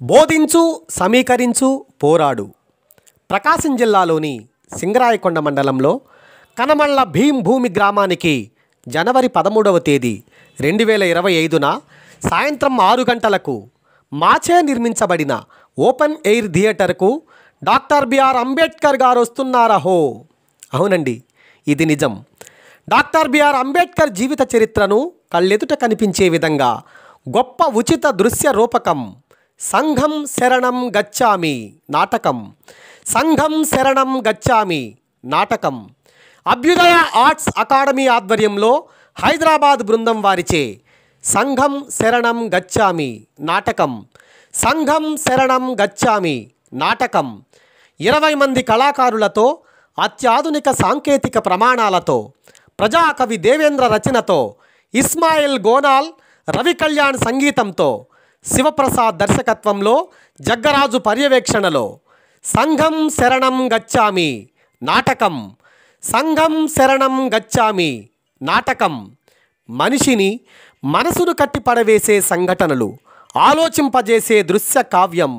బోధించు సమీకరించు పోరాడు. ప్రకాశం జిల్లాలోని సింగరాయకొండ మండలంలో కనమళ్ళ భీంభూమి గ్రామానికి జనవరి 13వ తేదీ 2025న సాయంత్రం 6 గంటలకు మాచే నిర్మించబడిన ఓపెన్ ఎయిర్ థియేటర్కు డాక్టర్ బిఆర్ అంబేద్కర్ గారు వస్తున్నారహో. అవునండి, ఇది నిజం. డాక్టర్ బిఆర్ అంబేద్కర్ జీవిత చరిత్రను కళ్ళెదుట కనిపించే విధంగా గొప్ప ఉచిత దృశ్య రూపకం సంఘం శరణం గచ్చామి నాటకం, సంఘం శరణం గచ్చామి నాటకం అభ్యుదయ ఆర్ట్స్ అకాడమీ ఆధ్వర్యంలో హైదరాబాద్ బృందం వారిచే సంఘం శరణం గచ్చామి నాటకం, సంఘం శరణం గచ్చామి నాటకం 20 మంది కళాకారులతో అత్యాధునిక సాంకేతిక ప్రమాణాలతో ప్రజాకవి దేవేంద్ర రచనతో ఇస్మాయిల్ గోనాల్ రవి కళ్యాణ్ సంగీతంతో శివప్రసాద్ దర్శకత్వంలో జగ్గరాజు పర్యవేక్షణలో సంఘం శరణం గచ్చామి నాటకం, సంఘం శరణం గచ్చామి నాటకం మనిషిని మనసును కట్టిపడవేసే సంఘటనలు ఆలోచింపజేసే దృశ్య కావ్యం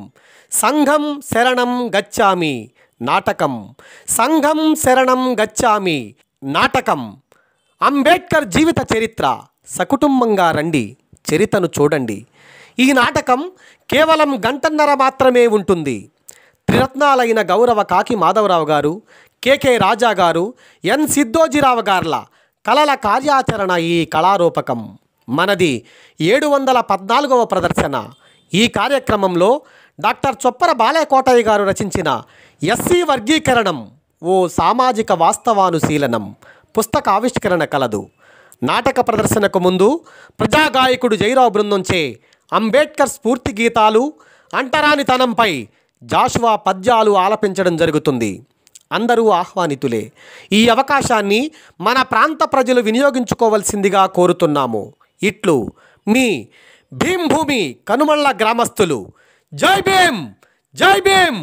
సంఘం శరణం గచ్చామి నాటకం, సంఘం శరణం గచ్చామి నాటకం. అంబేద్కర్ జీవిత చరిత్ర సకుటుంబంగా రండి, చరిత్రను చూడండి. ఈ నాటకం కేవలం గంటన్నర మాత్రమే ఉంటుంది. త్రిరత్నాలైన గౌరవ కాకి మాధవరావు గారు, కె రాజా గారు, ఎన్ సిద్ధోజీరావు గార్ల కళల కార్యాచరణ ఈ కళారూపకం. మనది 714వ ప్రదర్శన. ఈ కార్యక్రమంలో డాక్టర్ చొప్పర బాలయ్య కోటయ్య గారు రచించిన ఎస్సీ వర్గీకరణం ఓ సామాజిక వాస్తవానుశీలనం పుస్తక ఆవిష్కరణ కలదు. నాటక ప్రదర్శనకు ముందు ప్రజాగాయకుడు జైరావు బృందంచే అంబేద్కర్ స్ఫూర్తి గీతాలు, అంటరానితనంపై జాషువా పద్యాలు ఆలపించడం జరుగుతుంది. అందరూ ఆహ్వానితులే. ఈ అవకాశాన్ని మన ప్రాంత ప్రజలు వినియోగించుకోవాల్సిందిగా కోరుతున్నాము. ఇట్లు మీ భీంభూమి కనుమళ్ళ గ్రామస్తులు. జై భీమ్, జై భీమ్.